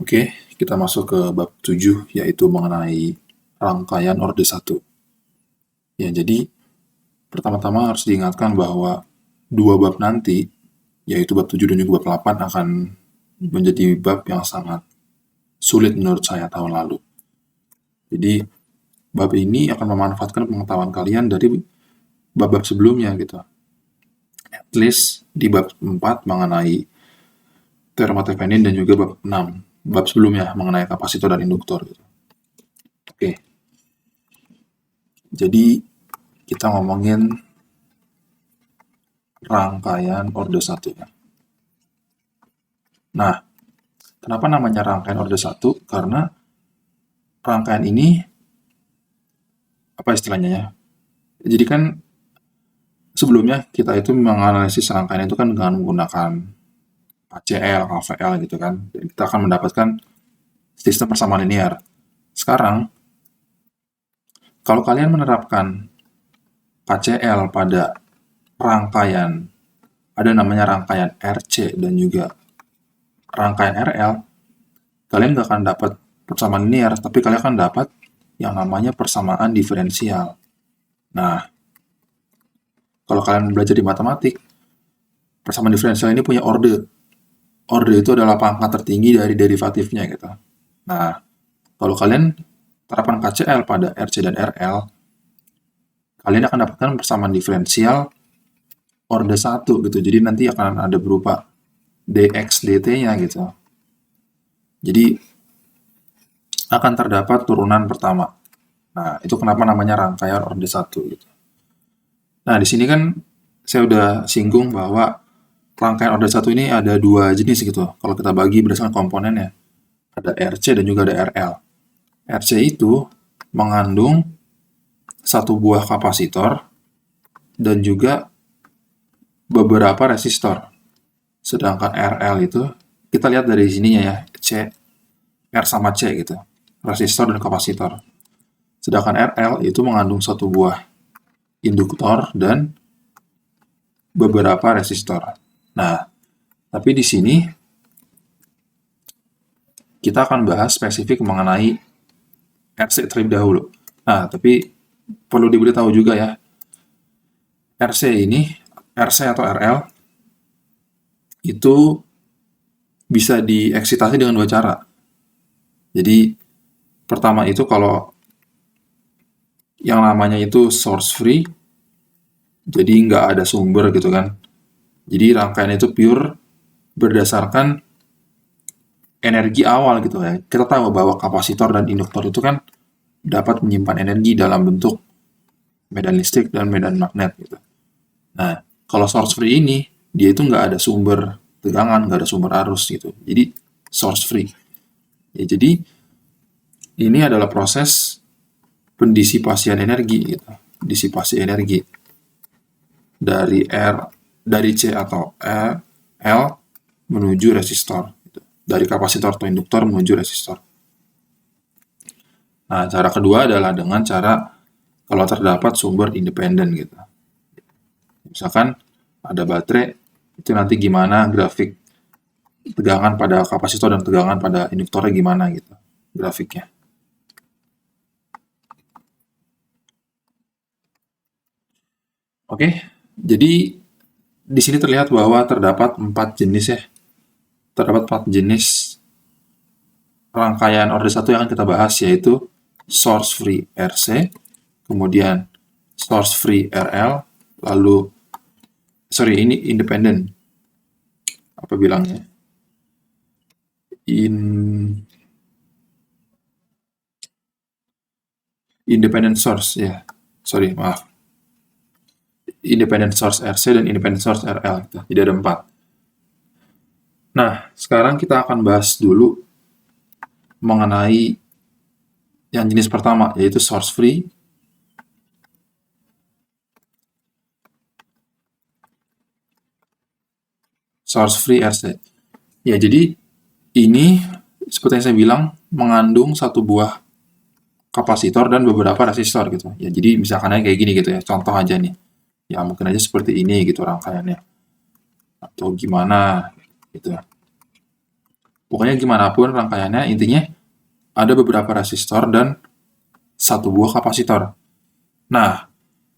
Oke, kita masuk ke bab 7, yaitu mengenai rangkaian orde 1. Ya, jadi pertama-tama harus diingatkan bahwa dua bab nanti, yaitu bab 7 dan juga bab 8 akan menjadi bab yang sangat sulit menurut saya tahun lalu. Jadi, bab ini akan memanfaatkan pengetahuan kalian dari bab-bab sebelumnya gitu. At least di bab 4 mengenai teorema Thevenin dan juga bab 6, bab sebelumnya mengenai kapasitor dan induktor gitu. Oke. Jadi kita ngomongin rangkaian orde 1 ya. Nah, kenapa namanya rangkaian orde 1? Karena rangkaian ini apa istilahnya ya? Jadi kan sebelumnya kita itu menganalisis rangkaian itu kan dengan menggunakan KCl, KVL gitu kan. Dan kita akan mendapatkan sistem persamaan linear. Sekarang, kalau kalian menerapkan KCl pada rangkaian, ada namanya rangkaian RC dan juga rangkaian RL, kalian nggak akan dapat persamaan linear, tapi kalian akan dapat yang namanya persamaan diferensial. Nah, kalau kalian belajar di matematik, persamaan diferensial ini punya orde. Orde itu adalah pangkat tertinggi dari derivatifnya gitu. Nah, kalau kalian terapkan KCl pada RC dan RL, kalian akan dapatkan persamaan diferensial orde 1 gitu. Jadi nanti akan ada berupa dx dt-nya gitu. Jadi akan terdapat turunan pertama. Nah, itu kenapa namanya rangkaian orde 1 gitu. Nah, di sini kan saya udah singgung bahwa rangkaian orde 1 ini ada dua jenis gitu. Kalau kita bagi berdasarkan komponennya, ada RC dan juga ada RL. RC itu mengandung satu buah kapasitor dan juga beberapa resistor. Sedangkan RL itu, kita lihat dari sininya ya, C, R sama C gitu, resistor dan kapasitor. Sedangkan RL itu mengandung satu buah induktor dan beberapa resistor. Nah, tapi di sini kita akan bahas spesifik mengenai RC terlebih dahulu. Nah, tapi perlu diberitahu juga ya, RC ini, RC atau RL, itu bisa dieksitasi dengan dua cara. Jadi, pertama itu kalau yang namanya itu source free, jadi nggak ada sumber gitu kan. Jadi rangkaian itu pure berdasarkan energi awal gitu ya. Kita tahu bahwa kapasitor dan induktor itu kan dapat menyimpan energi dalam bentuk medan listrik dan medan magnet gitu. Nah, kalau source free ini, dia itu nggak ada sumber tegangan, nggak ada sumber arus gitu. Jadi source free. Ya, jadi ini adalah proses pendisipasian energi gitu. Disipasi energi dari C atau L menuju resistor gitu. Dari kapasitor atau induktor menuju resistor. Nah, cara kedua adalah dengan cara kalau terdapat sumber independen gitu. Misalkan ada baterai, itu nanti gimana grafik tegangan pada kapasitor dan tegangan pada induktornya gimana gitu grafiknya. Oke, jadi di sini terlihat bahwa terdapat 4 jenis ya. Terdapat 4 jenis rangkaian orde 1 yang akan kita bahas, yaitu source free RC, kemudian source free RL, lalu ini independent. Apa bilangnya? Independent source ya. Maaf. Independent source RC dan independent source RL. Jadi ada 4. Nah, sekarang kita akan bahas dulu mengenai yang jenis pertama, yaitu source free. Source free RC. Ya, jadi ini seperti yang saya bilang mengandung satu buah kapasitor dan beberapa resistor gitu. Ya, jadi misalkan aja kayak gini gitu ya. Contoh aja nih. Ya, mungkin aja seperti ini gitu rangkaiannya. Atau gimana gitu. Pokoknya gimana pun rangkaiannya, intinya ada beberapa resistor dan satu buah kapasitor. Nah,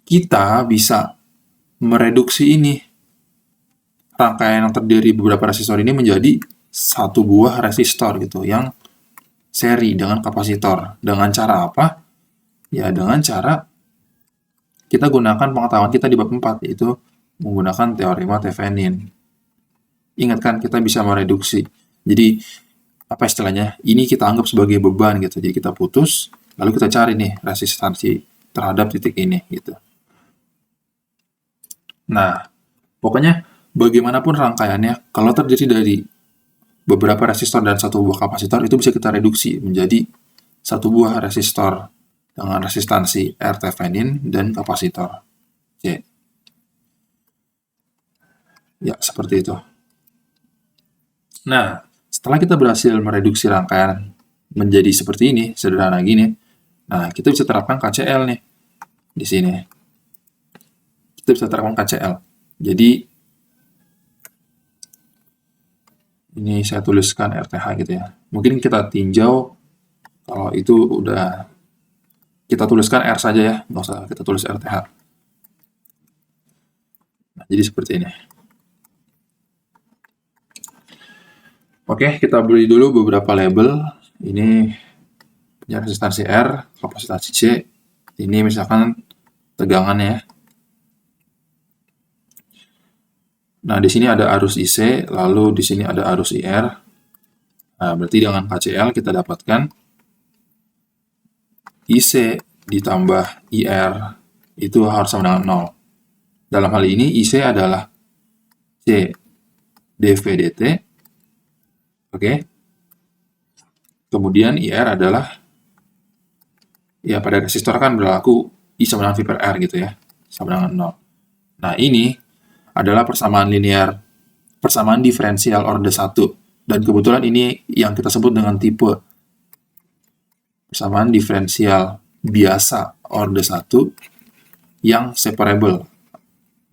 kita bisa mereduksi ini, rangkaian yang terdiri beberapa resistor ini menjadi satu buah resistor gitu, yang seri dengan kapasitor. Dengan cara apa? Ya, dengan cara kita gunakan pengetahuan kita di bab 4, yaitu menggunakan teorema Thevenin. Ingat kan, kita bisa mereduksi. Jadi, apa istilahnya? Ini kita anggap sebagai beban gitu. Jadi kita putus, lalu kita cari nih resistansi terhadap titik ini gitu. Nah, pokoknya bagaimanapun rangkaiannya, kalau terdiri dari beberapa resistor dan satu buah kapasitor, itu bisa kita reduksi menjadi satu buah resistor dengan resistansi R Thevenin dan kapasitor C. Ya, seperti itu. Nah, setelah kita berhasil mereduksi rangkaian menjadi seperti ini, sederhana gini, nah kita bisa terapkan KCL nih di sini. Kita bisa terapkan KCL. Jadi ini saya tuliskan RTH gitu ya. Mungkin kita tinjau, kalau itu udah kita tuliskan R saja ya, nggak usah kita tulis RTH. Nah, jadi seperti ini. Oke, kita beri dulu beberapa label. Ini punya resistansi R, kapasitas C. Ini misalkan tegangannya ya. Nah, di sini ada arus IC, lalu di sini ada arus IR. Nah, berarti dengan KCL kita dapatkan IC ditambah IR itu harus sama dengan 0. Dalam hal ini IC adalah C dV dt. Oke. Kemudian IR adalah, ya pada resistor kan berlaku I sama dengan V per R gitu ya, sama dengan 0. Nah, ini adalah persamaan linear, persamaan diferensial orde 1. Dan kebetulan ini yang kita sebut dengan tipe persamaan diferensial biasa orde 1 yang separable.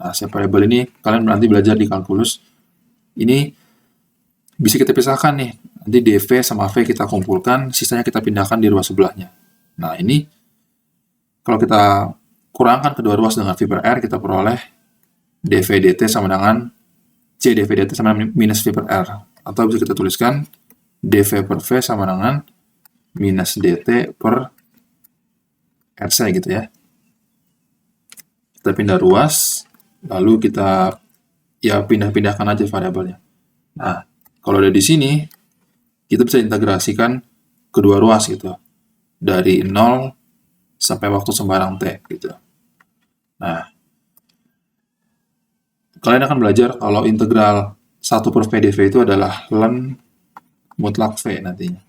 Nah, separable ini kalian nanti belajar di kalkulus. Ini bisa kita pisahkan nih. Nanti dV sama V kita kumpulkan, sisanya kita pindahkan di ruas sebelahnya. Nah, ini kalau kita kurangkan kedua ruas dengan V per R, kita peroleh dV dt sama dengan C dV dt sama dengan minus V per R. Atau bisa kita tuliskan dV per V sama dengan minus dt per RC gitu ya. Kita pindah ruas, lalu kita ya pindah-pindahkan aja variabelnya. Nah, kalau udah di sini, kita bisa integrasikan kedua ruas gitu. Dari 0 sampai waktu sembarang T gitu. Nah, kalian akan belajar kalau integral 1 per V dV itu adalah ln mutlak V nantinya.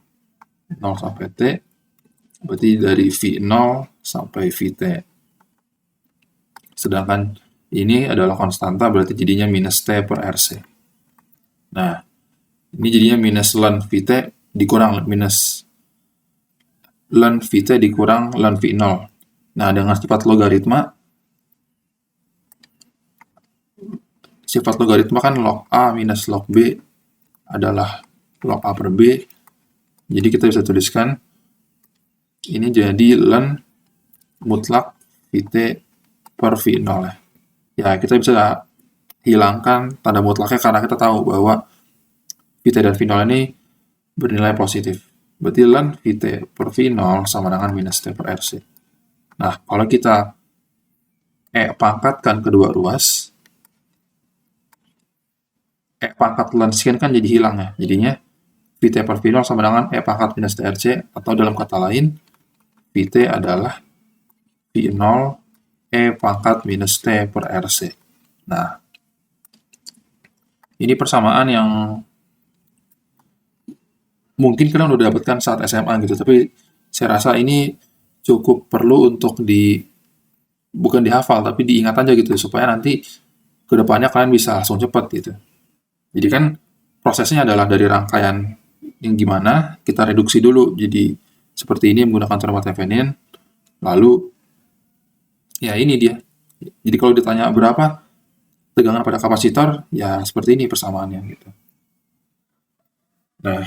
0 sampai T, berarti dari V0 sampai Vt. Sedangkan ini adalah konstanta, berarti jadinya minus T per Rc. Nah, ini jadinya minus ln Vt dikurang minus ln Vt dikurang ln V0. Nah, dengan sifat logaritma kan log A minus log B adalah log A per B. Jadi kita bisa tuliskan ini jadi ln mutlak Vt per V0 ya. Ya, kita bisa hilangkan tanda mutlaknya karena kita tahu bahwa Vt dan V0 ini bernilai positif. Berarti ln Vt per V0 sama dengan minus T per Rc. Nah, kalau kita pangkatkan kedua ruas, pangkat ln scan kan jadi hilang ya. Jadinya Vt per V0 sama dengan pangkat minus TRC, atau dalam kata lain, Vt adalah V0 pangkat minus T per Rc. Nah, ini persamaan yang mungkin kalian udah dapatkan saat SMA gitu, tapi saya rasa ini cukup perlu untuk bukan dihafal, tapi diingat aja gitu, supaya nanti kedepannya kalian bisa langsung cepat gitu. Jadi kan prosesnya adalah dari rangkaian yang gimana, kita reduksi dulu jadi seperti ini menggunakan teorema Thevenin, lalu ya ini dia. Jadi kalau ditanya berapa tegangan pada kapasitor, ya seperti ini persamaannya gitu. Nah,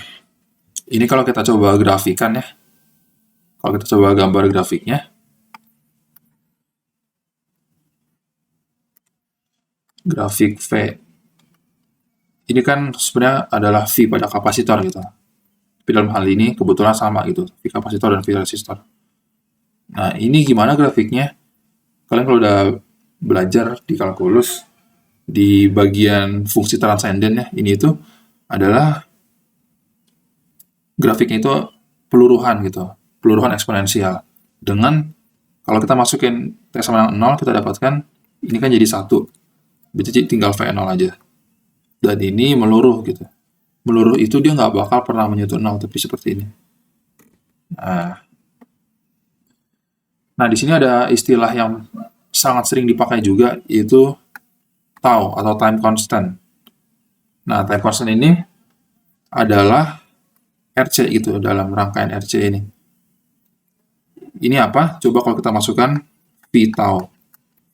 ini kalau kita coba grafikan ya, kalau kita coba gambar grafiknya, grafik V. Ini kan sebenarnya adalah V pada kapasitor gitu. Tapi dalam hal ini kebetulan sama gitu, V kapasitor dan V resistor. Nah, ini gimana grafiknya? Kalian kalau udah belajar di kalkulus, di bagian fungsi transenden ya, ini itu adalah grafiknya itu peluruhan gitu, peluruhan eksponensial. Dengan kalau kita masukin T sama dengan 0, kita dapatkan ini kan jadi 1. Berarti tinggal V0 aja. Dan ini meluruh gitu. Meluruh itu dia nggak bakal pernah menyentuh 0, tapi seperti ini. Nah, di sini ada istilah yang sangat sering dipakai juga, yaitu tau atau time constant. Nah, time constant ini adalah RC gitu, dalam rangkaian RC ini. Ini apa? Coba kalau kita masukkan V tau.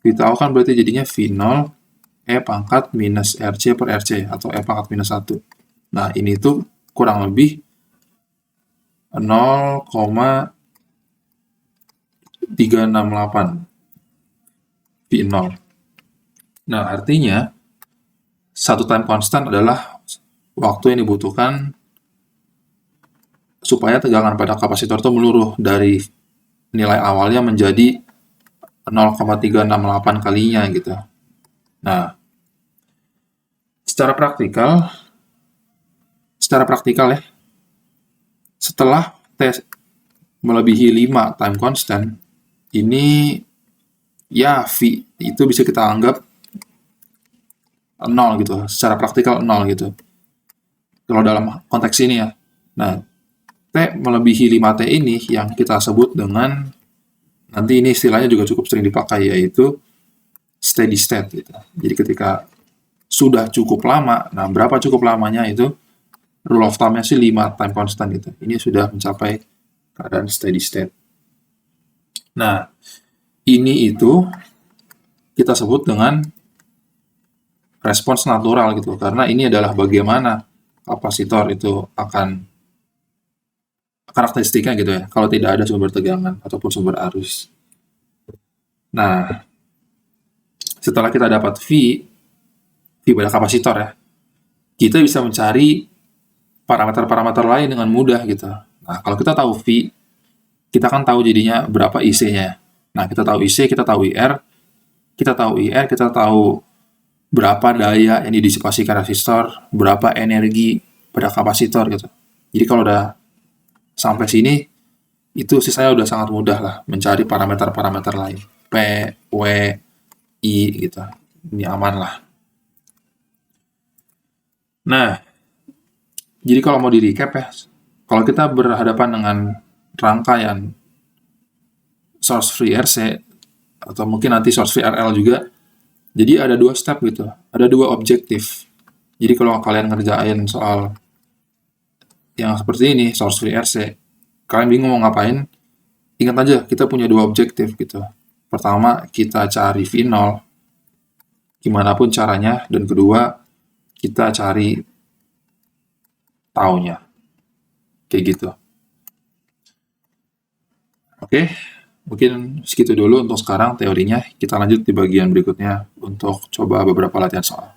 V tau kan berarti jadinya V0 E pangkat minus RC per RC, atau E pangkat minus 1. Nah, ini tuh kurang lebih 0,368 V0. Nah, artinya satu time constant adalah waktu yang dibutuhkan supaya tegangan pada kapasitor itu meluruh dari nilai awalnya menjadi 0,368 kalinya gitu. Nah, secara praktikal ya, setelah T melebihi 5 time constant, ini ya V itu bisa kita anggap 0 gitu, secara praktikal 0 gitu. Kalau dalam konteks ini ya. Nah, T melebihi 5T ini yang kita sebut dengan, nanti ini istilahnya juga cukup sering dipakai, yaitu steady state gitu. Jadi ketika sudah cukup lama, nah berapa cukup lamanya itu, rule of thumb-nya sih 5 time constant gitu. Ini sudah mencapai keadaan steady state. Nah, ini itu kita sebut dengan respons natural gitu, karena ini adalah bagaimana kapasitor itu akan karakteristiknya gitu ya, kalau tidak ada sumber tegangan ataupun sumber arus. Nah, setelah kita dapat V pada kapasitor ya, kita bisa mencari parameter-parameter lain dengan mudah gitu. Nah, kalau kita tahu V, kita kan tahu jadinya berapa IC-nya. Nah, kita tahu IC, kita tahu IR, kita tahu berapa daya yang didisipasikan resistor, berapa energi pada kapasitor gitu. Jadi kalau udah sampai sini, itu sisanya udah sangat mudah lah mencari parameter-parameter lain. P, W, I gitu. Ini aman lah. Nah, jadi kalau mau di-recap ya, kalau kita berhadapan dengan rangkaian source free RC, atau mungkin nanti source free RL juga, jadi ada 2 step gitu, ada 2 objektif. Jadi kalau kalian ngerjain soal yang seperti ini, source free RC, kalian bingung mau ngapain, ingat aja kita punya 2 objektif gitu. Pertama, kita cari V0, gimana pun caranya, dan kedua, kita cari taunya. Kayak gitu. Oke, mungkin segitu dulu untuk sekarang teorinya. Kita lanjut di bagian berikutnya untuk coba beberapa latihan soal.